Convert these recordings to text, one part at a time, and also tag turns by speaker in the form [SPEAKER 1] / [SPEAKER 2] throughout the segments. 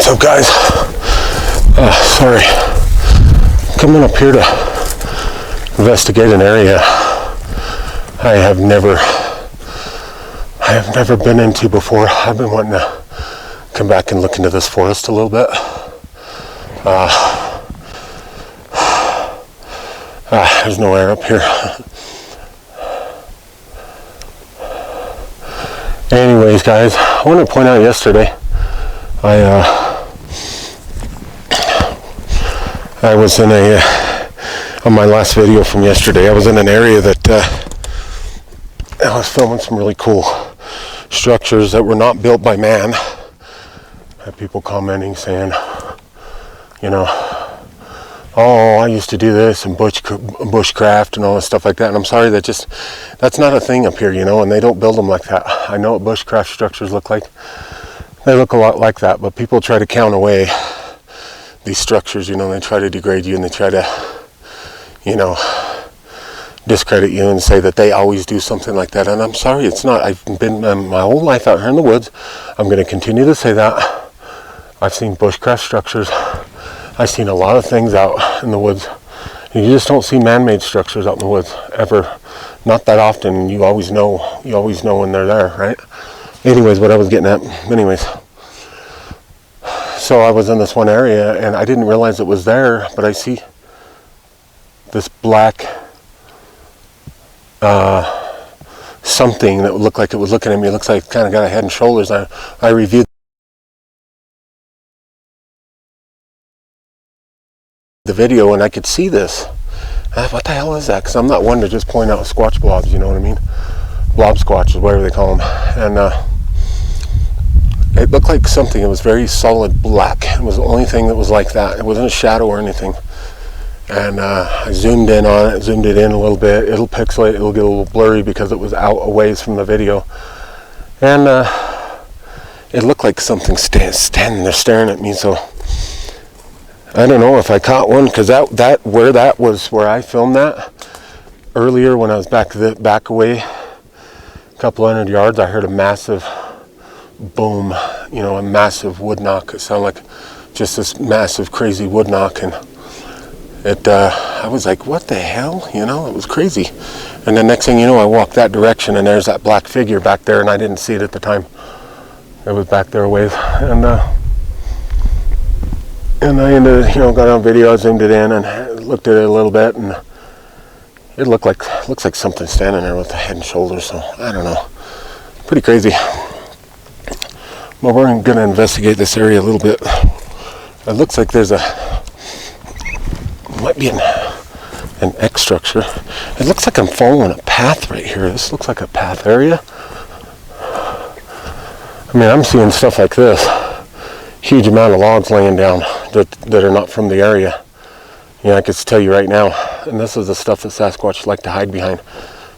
[SPEAKER 1] What's up, guys? Sorry, coming up here to investigate an area I have never been into before. I've been wanting to come back and look into this forest a little bit. There's no air up here. Anyways, guys, I want to point out yesterday I was in on my last video from yesterday, I was in an area that I was filming some really cool structures that were not built by man. I had people commenting saying, you know, oh, I used to do this and bushcraft and all this stuff like that. And I'm sorry, that's not a thing up here, you know, and they don't build them like that. I know what bushcraft structures look like. They look a lot like that, but people try to count away these structures, you know, they try to degrade you and they try to, you know, discredit you and say that they always do something like that. And I'm sorry, it's not. I've been my whole life out here in the woods. I'm going to continue to say that. I've seen bushcraft structures. I've seen a lot of things out in the woods. You just don't see man-made structures out in the woods ever. Not that often. You always know when they're there, right? Anyways, what I was getting at. Anyways, so I was in this one area and I didn't realize it was there, but I see this black something that looked like it was looking at me. It looks like it kind of got a head and shoulders. I reviewed the video and I could see this. What the hell is that? Because I'm not one to just point out squatch blobs, you know what I mean? Blob squatches, whatever they call them. And it looked like something. It was very solid black. It was the only thing that was like that. It wasn't a shadow or anything. And I zoomed in on it, zoomed it in a little bit. It'll pixelate, it'll get a little blurry because it was out a ways from the video. And it looked like something standing there staring at me. So I don't know if I caught one, because that was where I filmed that earlier when I was back away a couple hundred yards. I heard a massive boom, you know, a massive wood knock. It sounded like just this massive crazy wood knock, and I was like, what the hell, you know? It was crazy. And the next thing you know, I walked that direction and there's that black figure back there, and I didn't see it at the time. It was back there a ways, and I ended, you know, got on video, I zoomed it in and looked at it a little bit, and it looks like something standing there with the head and shoulders. So I don't know, pretty crazy. But we're going to investigate this area a little bit. It looks like there's might be an X structure. It looks like I'm following a path right here. This looks like a path area. I mean, I'm seeing stuff like this. Huge amount of logs laying down that are not from the area. You know, I can tell you right now. And this is the stuff that Sasquatch like to hide behind.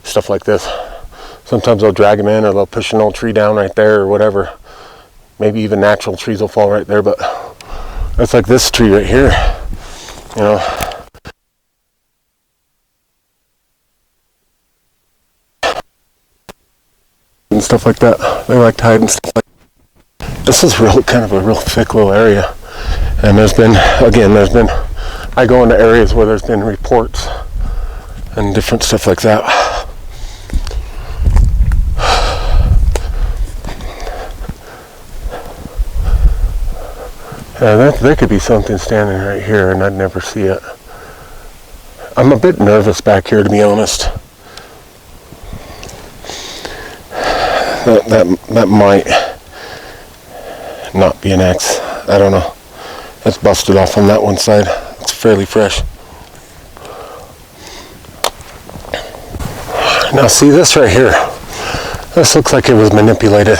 [SPEAKER 1] Stuff like this. Sometimes they'll drag them in, or they'll push an old tree down right there or whatever. Maybe even natural trees will fall right there, but that's like this tree right here, you know. And stuff like that. They like to hide and stuff like that. This is kind of a real thick little area. And I go into areas where there's been reports and different stuff like that. There could be something standing right here and I'd never see it. I'm a bit nervous back here, to be honest. That might not be an X. I don't know. It's busted off on that one side. It's fairly fresh. Now see this right here. This looks like it was manipulated.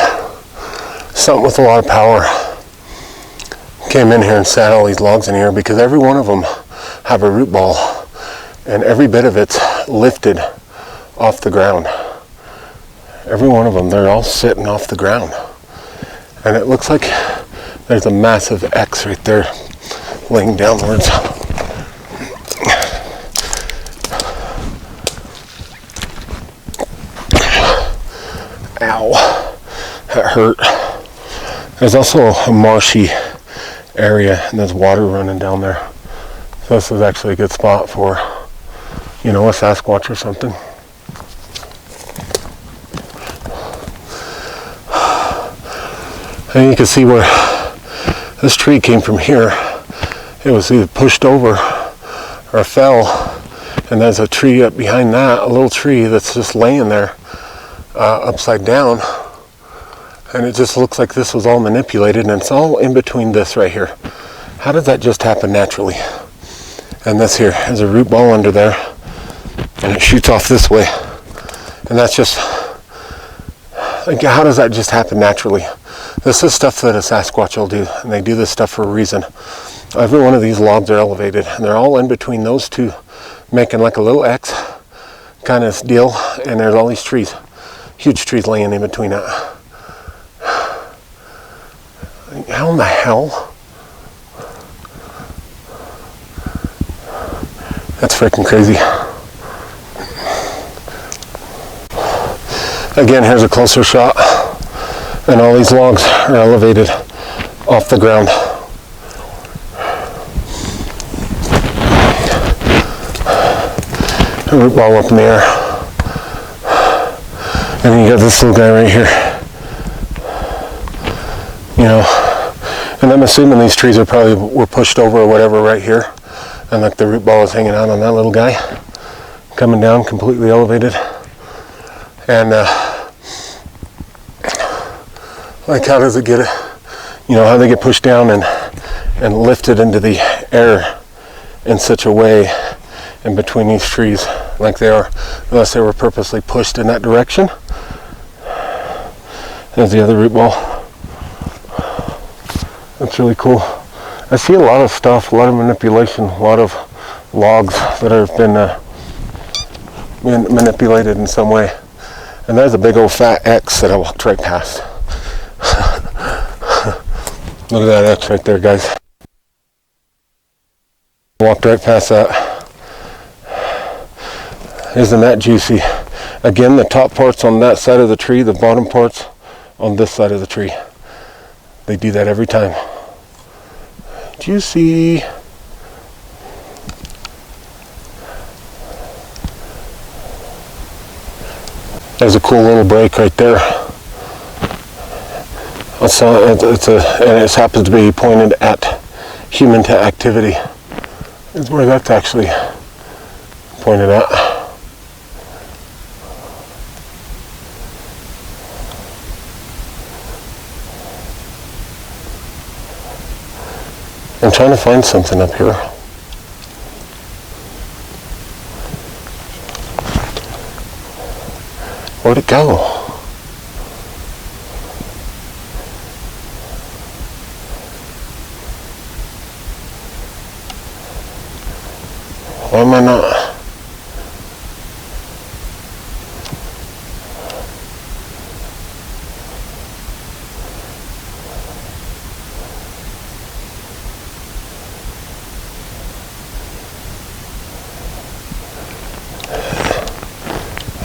[SPEAKER 1] Something with a lot of power came in here and sat all these logs in here, because every one of them have a root ball and every bit of it's lifted off the ground. Every one of them, they're all sitting off the ground. And it looks like there's a massive X right there laying downwards. Ow, that hurt. There's also a marshy area, and there's water running down there. So this is actually a good spot for, you know, a Sasquatch or something. And you can see where this tree came from here. It was either pushed over or fell, and there's a tree up behind that, a little tree that's just laying there upside down, and it just looks like this was all manipulated, and it's all in between this right here. How did that just happen naturally? And this here is a root ball under there, and it shoots off this way, and that's just like, how does that just happen naturally? This is stuff that a Sasquatch will do, and they do this stuff for a reason. Every one of these logs are elevated, and they're all in between those two, making like a little X kind of deal, and there's all these trees, huge trees laying in between that. How in the hell? That's freaking crazy. Again, here's a closer shot, and all these logs are elevated off the ground. A root ball up in the air. And then you got this little guy right here. You know, and I'm assuming these trees are probably were pushed over or whatever right here. And like the root ball is hanging out on that little guy, coming down completely elevated. And like, how does it get it? You know, how they get pushed down and lifted into the air in such a way in between these trees, like they are, unless they were purposely pushed in that direction. There's the other root ball. That's really cool. I see a lot of stuff, a lot of manipulation, a lot of logs that have been manipulated in some way. And there's a big old fat X that I walked right past. Look at that X right there, guys. Walked right past that. Isn't that juicy? Again, the top part's on that side of the tree, the bottom part's on this side of the tree. They do that every time. Juicy. There's a cool little break right there. And it happens to be pointed at human activity. Is where that's actually pointed at. I'm trying to find something up here. Where'd it go? Why am I not?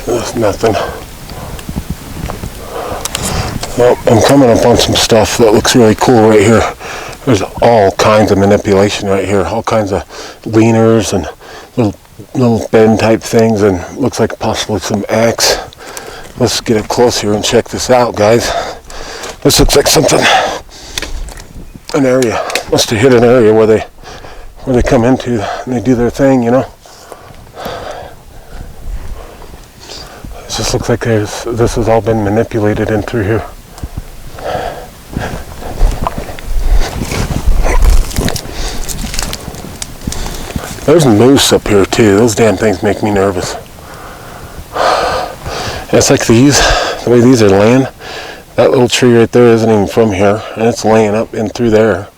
[SPEAKER 1] There's nothing. Well, I'm coming up on some stuff that looks really cool right here. There's all kinds of manipulation right here, all kinds of leaners and little bend type things, and looks like possibly some X. Let's get up close here and check this out, guys. This looks like something, an area, must have hit an area where they come into and they do their thing, you know. It just looks like this has all been manipulated in through here. There's moose up here too. Those damn things make me nervous. It's like the way these are laying. That little tree right there isn't even from here, and it's laying up in through there.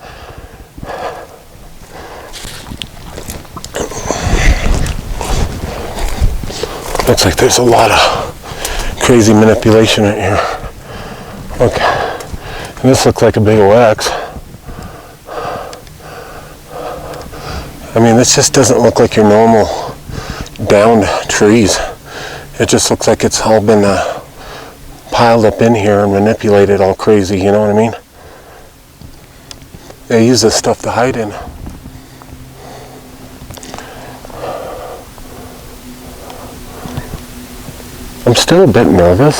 [SPEAKER 1] Looks like there's a lot of crazy manipulation right here. Okay, and this looks like a big old X. I mean, this just doesn't look like your normal downed trees. It just looks like it's all been piled up in here and manipulated all crazy, you know what I mean? They use this stuff to hide in. I'm still a bit nervous.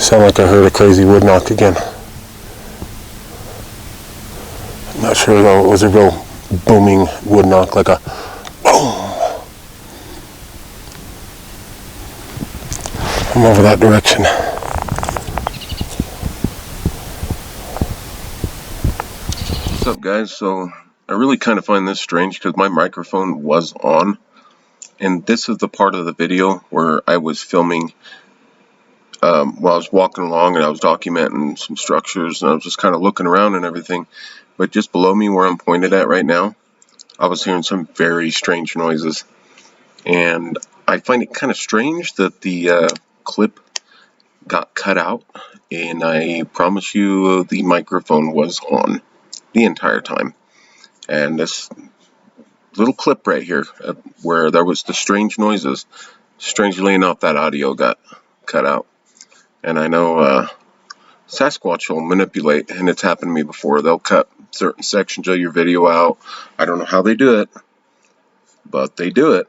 [SPEAKER 1] Sound like I heard a crazy wood knock again. I'm not sure though, it was a real booming wood knock, like a boom. I'm over that direction. What's up guys? So I really kind of find this strange because my microphone was on, and this is the part of the video where I was filming while I was walking along and I was documenting some structures, and I was just kind of looking around and everything. But just below me where I'm pointed at right now, I was hearing some very strange noises, and I find it kind of strange that the clip got cut out, and I promise you the microphone was on the entire time. And this little clip right here where there was the strange noises, strangely enough that audio got cut out. And I know Sasquatch will manipulate, and it's happened to me before. They'll cut certain sections of your video out. I don't know how they do it, but they do it.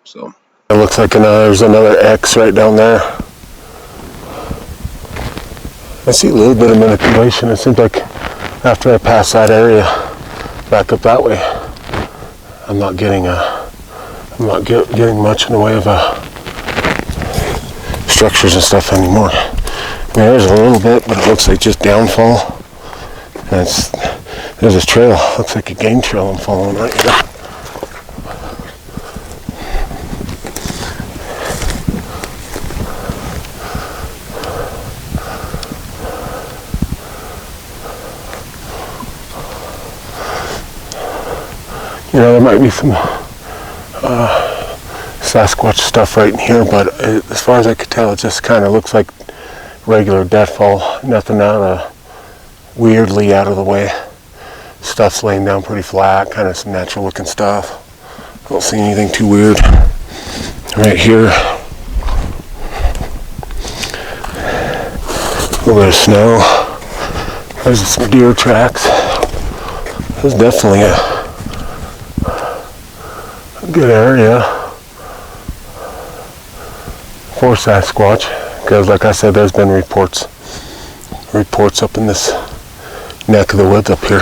[SPEAKER 1] So it looks like there's another X right down there. I see a little bit of manipulation. It seems like after I pass that area back up that way, I'm not getting much in the way of structures and stuff anymore. I mean, there's a little bit, but it looks like just downfall. And there's this trail. Looks like a game trail I'm following right here. You know, there might be some Sasquatch stuff right in here, but as far as I could tell, it just kind of looks like regular deadfall. Nothing weirdly out of the way. Stuff's laying down pretty flat, kind of some natural looking stuff. Don't see anything too weird. Right here, a little bit of snow. There's some deer tracks. There's definitely a good area for Sasquatch, because like I said, there's been reports up in this neck of the woods up here.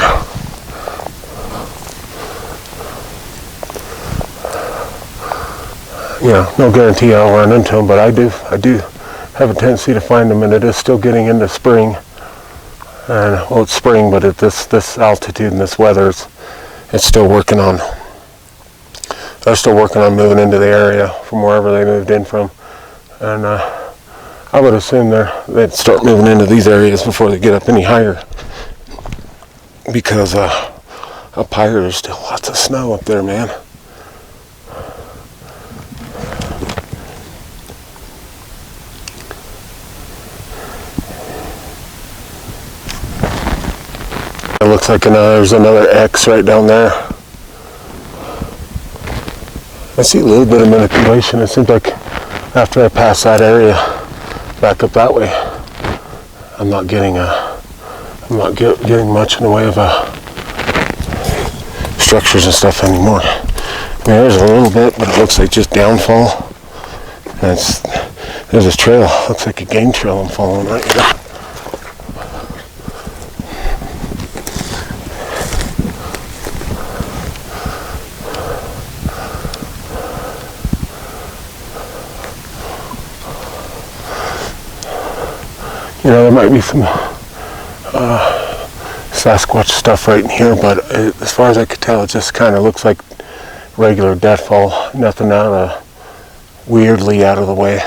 [SPEAKER 1] Yeah, no guarantee I'll run into them, but I do have a tendency to find them, and it is still getting into spring. And well, it's spring, but at this altitude and this weather, it's still working on. They're still working on moving into the area from wherever they moved in from, and I would assume they'd start moving into these areas before they get up any higher, because up higher there's still lots of snow up there, man. It looks like there's another X right down there. I see a little bit of manipulation. It seems like after I pass that area back up that way, I'm not getting much in the way of structures and stuff anymore. I mean, there's a little bit, but it looks like just downfall. And there's this trail. Looks like a game trail I'm following right here. You know, there might be some Sasquatch stuff right in here, but as far as I could tell, it just kind of looks like regular deadfall. Nothing weirdly out of the way.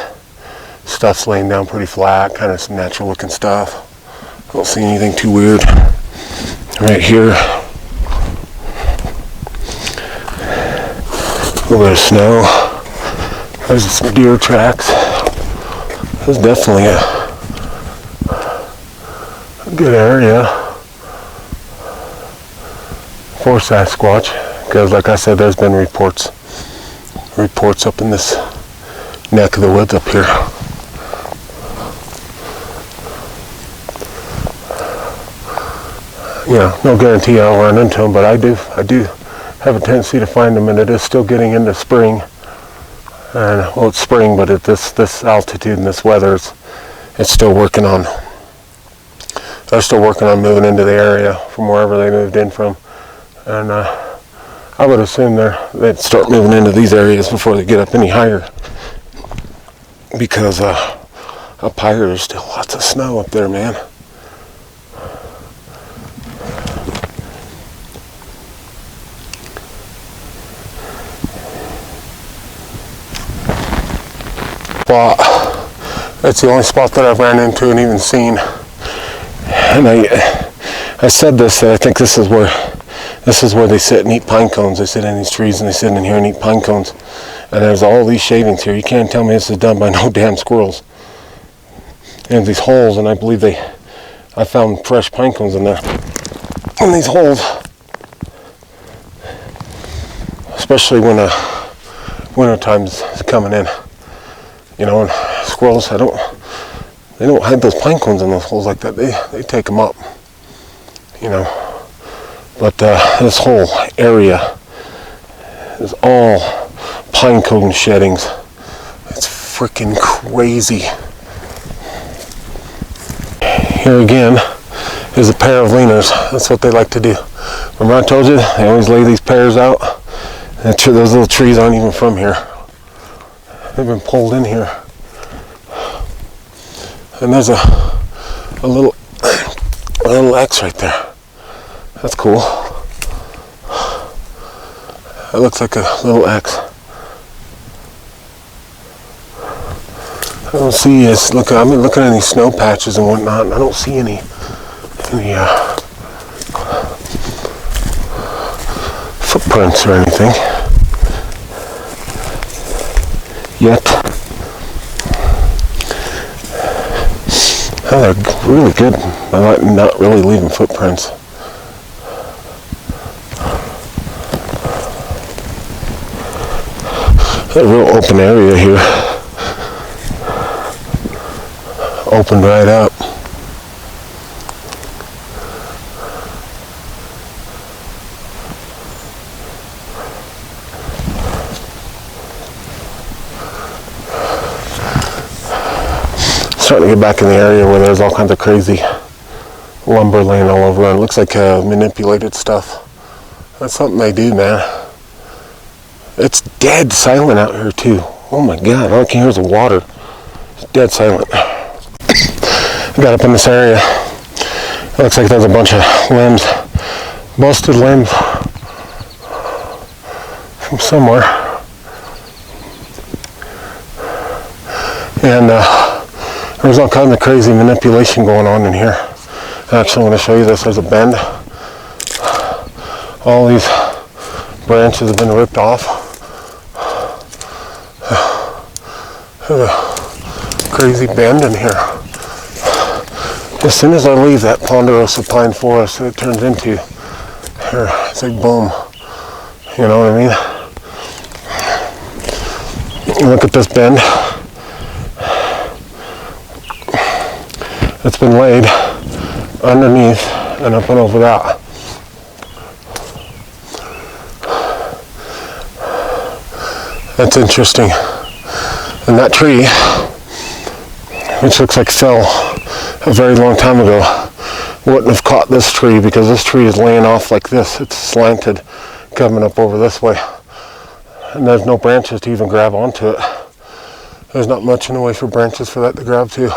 [SPEAKER 1] Stuff's laying down pretty flat, kind of some natural looking stuff. Don't see anything too weird. Right here, a little bit of snow. There's some deer tracks. There's definitely a good area for Sasquatch, Because like I said, there's been reports up in this neck of the woods up here. Yeah, no guarantee I'll run into them, but I do have a tendency to find them, and it is still getting into spring. And well, it's spring, but at this altitude and this weather, it's still working on. They're still working on moving into the area from wherever they moved in from, and I would assume they'd start moving into these areas before they get up any higher, because up higher there's still lots of snow up there, man. Spot. That's the only spot that I've ran into and even seen. And I said this. I think this is where they sit and eat pine cones. They sit in these trees and they sit in here and eat pine cones. And there's all these shavings here. You can't tell me this is done by no damn squirrels. And these holes, and I believe I found fresh pine cones in there. In these holes, especially when winter time's coming in. You know, and squirrels, they don't hide those pine cones in those holes like that. They take them up, you know. But this whole area is all pine cone sheddings. It's freaking crazy. Here again is a pair of leaners. That's what they like to do. Remember I told you they always lay these pairs out? Those little trees aren't even from here. They've been pulled in here. And there's a little X right there. That's cool. It looks like a little X. I don't see it. Look, I've been looking at these snow patches and whatnot, and I don't see any footprints or anything yet. Oh, they're really good. I like not really leaving footprints. A real open area here. Opened right up. Starting to get back in the area where there's all kinds of crazy lumber laying all over, and it looks like manipulated stuff. That's something they do, man. It's dead silent out here too. Oh my god, all I can hear is the water. It's dead silent. Got up in this area. It looks like there's a bunch of limbs, busted limbs from somewhere. And there's all kinds of crazy manipulation going on in here. Actually, I'm going to show you this. There's a bend. All these branches have been ripped off. There's a crazy bend in here. As soon as I leave that ponderosa pine forest, it turns into here. It's like boom. You know what I mean? Look at this bend. It's been laid underneath and up and over that. That's interesting. And that tree, which looks like fell a very long time ago, wouldn't have caught this tree, because this tree is laying off like this. It's slanted, coming up over this way. And there's no branches to even grab onto it. There's not much in the way for branches for that to grab to.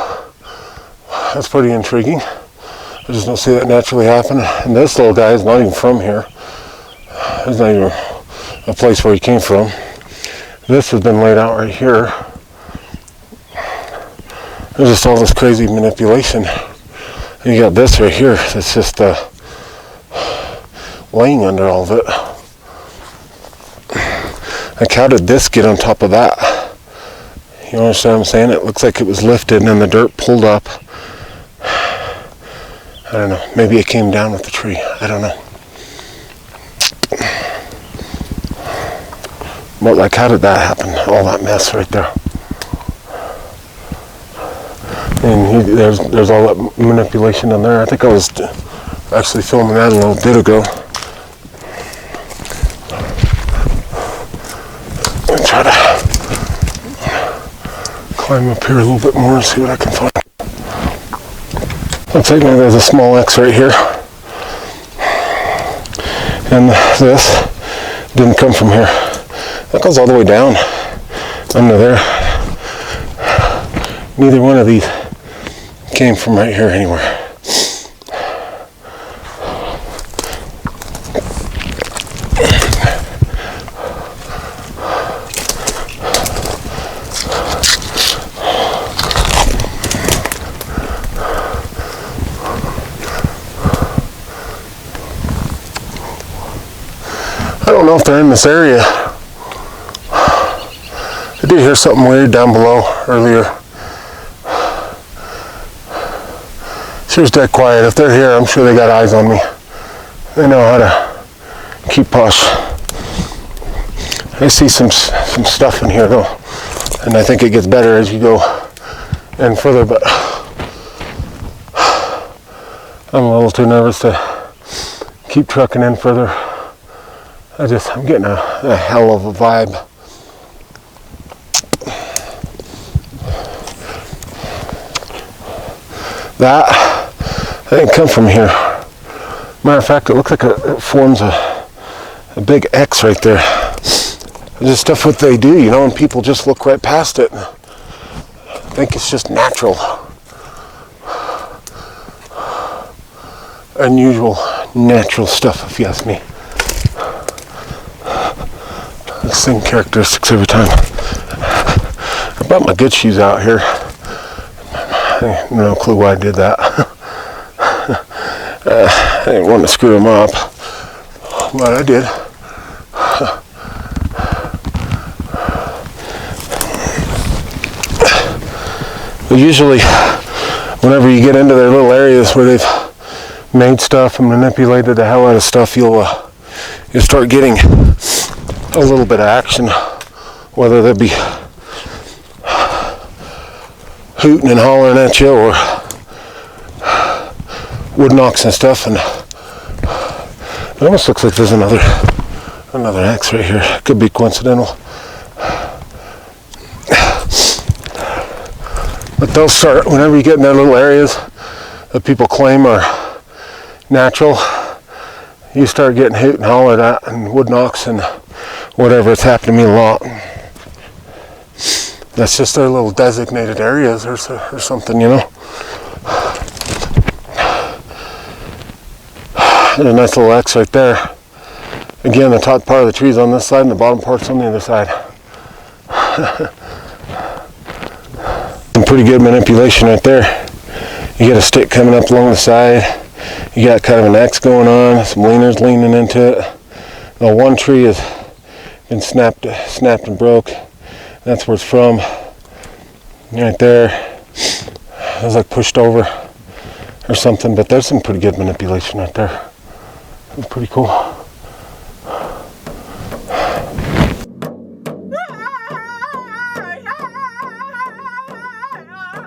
[SPEAKER 1] That's pretty intriguing. I just don't see that naturally happen. And this little guy is not even from here. There's not even a place where he came from. This has been laid out right here. There's just all this crazy manipulation. And you got this right here that's just laying under all of it. Like, how did this get on top of that? You understand what I'm saying? It looks like it was lifted and then the dirt pulled up. I don't know. Maybe it came down with the tree. I don't know. But like, how did that happen? All that mess right there. And there's all that manipulation in there. I think I was actually filming that a little bit ago. I'll try to climb up here a little bit more and see what I can find. Looks like maybe there's a small X right here. And this didn't come from here. That goes all the way down under there. Neither one of these came from right here anywhere. I don't know if they're in this area. I did hear something weird down below earlier. Sure is dead quiet. If they're here, I'm sure they got eyes on me. They know how to keep posh. I see some stuff in here though, and I think it gets better as you go in further, but I'm a little too nervous to keep trucking in further. I'm getting a hell of a vibe. That didn't come from here. Matter of fact, it looks like it forms a big X right there. Just stuff what they do, you know, and people just look right past it. I think it's just natural. Unusual, natural stuff, if you ask me. The same characteristics every time. I brought my good shoes out here. I have no clue why I did that. I didn't want to screw them up, but I did. But usually, whenever you get into their little areas where they've made stuff and manipulated the hell out of stuff, you'll start getting a little bit of action, whether they be hooting and hollering at you or wood knocks and stuff. And it almost looks like there's another X right here. Could be coincidental, but they'll start whenever you get in their little areas that people claim are natural. You start getting hoot and hollered at and wood knocks and whatever. It's happened to me a lot. That's just their little designated areas or something, you know. There's a nice little X right there. Again, the top part of the tree's on this side and the bottom part's on the other side. Some pretty good manipulation right there. You get a stick coming up along the side. You got kind of an X going on, some leaners leaning into it. Now one tree has been snapped and broke. That's where it's from. Right there. It was like pushed over or something, but there's some pretty good manipulation right there. It's pretty cool.